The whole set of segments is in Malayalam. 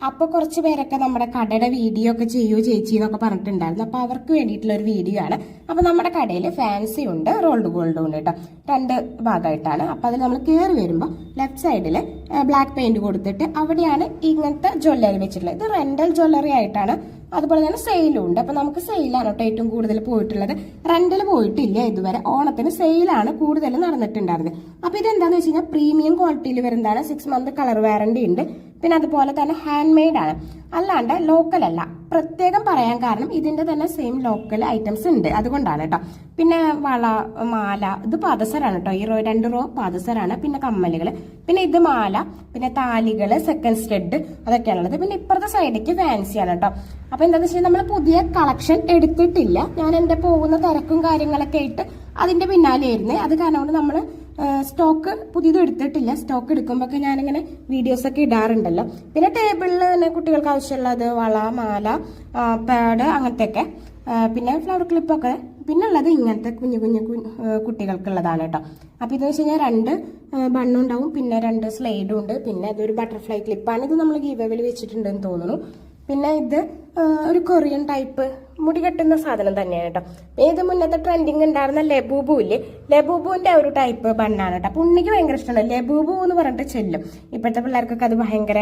അപ്പോൾ കുറച്ച് പേരൊക്കെ നമ്മുടെ കടയുടെ വീഡിയോ ഒക്കെ ചെയ്യൂ ചേച്ചി എന്നൊക്കെ പറഞ്ഞിട്ടുണ്ടായിരുന്നു. അപ്പോൾ അവർക്ക് വേണ്ടിയിട്ടുള്ള ഒരു വീഡിയോ ആണ്. അപ്പോൾ നമ്മുടെ കടയിൽ ഫാൻസി ഉണ്ട്, റോൾഡ് ഗോൾഡും ഉണ്ട് കേട്ടോ. 2 ഭാഗമായിട്ടാണ്. അപ്പോൾ അതിൽ നമ്മൾ കയറി വരുമ്പോൾ ലെഫ്റ്റ് സൈഡിൽ ബ്ലാക്ക് പെയിന്റ് കൊടുത്തിട്ട് അവിടെയാണ് ഇങ്ങനത്തെ ജ്വല്ലറി വെച്ചിട്ടുള്ളത്. ഇത് റെന്റൽ ജ്വല്ലറി ആയിട്ടാണ്. അതുപോലെ തന്നെ സെയിലും ഉണ്ട്. അപ്പൊ നമുക്ക് സെയിലാണ് കേട്ടോ ഏറ്റവും കൂടുതൽ പോയിട്ടുള്ളത്. റെന്റിൽ പോയിട്ടില്ല ഇതുവരെ. ഓണത്തിന് സെയിലാണ് കൂടുതൽ നടന്നിട്ടുണ്ടായിരുന്നത്. അപ്പൊ ഇതെന്താന്ന് വെച്ച് കഴിഞ്ഞാൽ പ്രീമിയം ക്വാളിറ്റിയിൽ വരുന്നതാണ്. 6 മന്ത് കളർ വാറണ്ടി ഉണ്ട്. പിന്നെ അതുപോലെ തന്നെ ഹാൻഡ് മെയ്ഡ് ആണ്, അല്ലാണ്ട് ലോക്കൽ അല്ല. പ്രത്യേകം പറയാൻ കാരണം ഇതിന്റെ തന്നെ സെയിം ലോക്കൽ ഐറ്റംസ് ഉണ്ട്, അതുകൊണ്ടാണ് കേട്ടോ. പിന്നെ വള, മാല, ഇത് പാദസരാണ് കേട്ടോ. ഈ 2 റോ പാദസരാണ്. പിന്നെ കമ്മലുകള്, പിന്നെ ഇത് മാല, പിന്നെ താലികള്, സെക്കൻഡ് സ്റ്റഡ്, അതൊക്കെയാണുള്ളത്. പിന്നെ ഇപ്പുറത്തെ സൈഡിലേക്ക് ഫാൻസിയാണ് കേട്ടോ. അപ്പൊ എന്താന്ന് വെച്ചാൽ നമ്മൾ പുതിയ കളക്ഷൻ എടുത്തിട്ടില്ല. ഞാൻ എന്റെ പോകുന്ന തിരക്കും കാര്യങ്ങളൊക്കെ ആയിട്ട് അതിന്റെ പിന്നാലെയായിരുന്നേ. അത് കാരണം കൊണ്ട് നമ്മള് സ്റ്റോക്ക് പുതിയത് എടുത്തിട്ടില്ല. സ്റ്റോക്ക് എടുക്കുമ്പോൾ ഞാനിങ്ങനെ വീഡിയോസ് ഒക്കെ ഇടാറുണ്ടല്ലോ. പിന്നെ ടേബിളിൽ തന്നെ കുട്ടികൾക്ക് ആവശ്യമുള്ളത് വള, മാല, പാഡ്, അങ്ങനത്തെ ഒക്കെ. പിന്നെ ഫ്ലവർ ക്ലിപ്പൊക്കെ. പിന്നെ ഉള്ളത് ഇങ്ങനത്തെ കുഞ്ഞു കുഞ്ഞു കുട്ടികൾക്കുള്ളതാണ് കേട്ടോ. അപ്പൊ ഇതെന്ന് വെച്ച് കഴിഞ്ഞാൽ 2 ബണ്ണും ഉണ്ടാവും, പിന്നെ 2 സ്ലൈഡും ഉണ്ട്. പിന്നെ അതൊരു ബട്ടർഫ്ലൈ ക്ലിപ്പാണ്. ഇത് നമ്മൾ ഗീവെയിൽ വെച്ചിട്ടുണ്ടെന്ന് തോന്നുന്നു. പിന്നെ ഇത് ഒരു കൊറിയൻ ടൈപ്പ് മുടി കെട്ടുന്ന സാധനം തന്നെയാണ് കേട്ടോ. ഇത് മുന്നത്തെ ട്രെൻഡിങ് ഉണ്ടായിരുന്ന ലബൂബു ഇല്ലേ, ലബൂബുവിന്റെ ഒരു ടൈപ്പ് ബണ്ണാണ് കേട്ടോ. അപ്പൊ ഉണ്ണിക്ക് ഭയങ്കര ഇഷ്ടമാണ് ലബൂബു എന്ന് പറഞ്ഞിട്ട് ചെല്ലും. ഇപ്പോഴത്തെ പിള്ളേർക്കൊക്കെ അത് ഭയങ്കര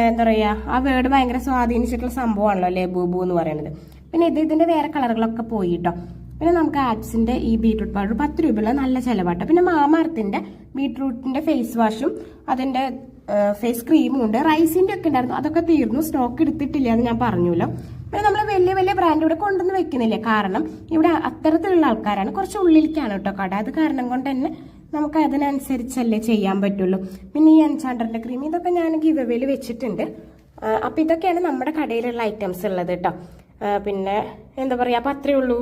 എന്താ പറയാ, ആ വേർഡ് ഭയങ്കര സ്വാധീനിച്ചിട്ടുള്ള സംഭവമാണല്ലോ ലബൂബു എന്ന് പറയുന്നത്. പിന്നെ ഇതിന്റെ വേറെ കളറുകളൊക്കെ പോയി കേട്ടോ. പിന്നെ നമുക്ക് ആഡ്സിന്റെ ഈ ബീട്രൂട്ട് പൗഡർ 10 രൂപയുള്ള നല്ല ചിലവാട്ടോ. പിന്നെ മാമാർത്തിന്റെ ബീട്രൂട്ടിന്റെ ഫേസ് വാഷും അതിന്റെ ഫേസ് ക്രീമും ഉണ്ട്. റൈസിന്റെ ഒക്കെ ഉണ്ടായിരുന്നു, അതൊക്കെ തീർന്നു. സ്റ്റോക്ക് എടുത്തിട്ടില്ല എന്ന് ഞാൻ പറഞ്ഞല്ലോ. പിന്നെ നമ്മൾ വലിയ വലിയ ബ്രാൻഡ് ഇവിടെ കൊണ്ടുവന്ന് വെക്കുന്നില്ല, കാരണം ഇവിടെ അത്തരത്തിലുള്ള ആൾക്കാരാണ്. കുറച്ച് ഉള്ളിലേക്കാണ് കേട്ടോ കട. അത് കാരണം കൊണ്ട് തന്നെ നമുക്ക് അതിനനുസരിച്ചല്ലേ ചെയ്യാൻ പറ്റുള്ളൂ. പിന്നെ ഈ എൻചാണ്ടറിന്റെ ക്രീം, ഇതൊക്കെ ഞാൻ ഗിവവേയിൽ വെച്ചിട്ടുണ്ട്. അപ്പൊ ഇതൊക്കെയാണ് നമ്മുടെ കടയിലുള്ള ഐറ്റംസ് ഉള്ളത് കേട്ടോ. പിന്നെ എന്താ പറയാ, അപ്പൊ അത്രേ ഉള്ളൂ.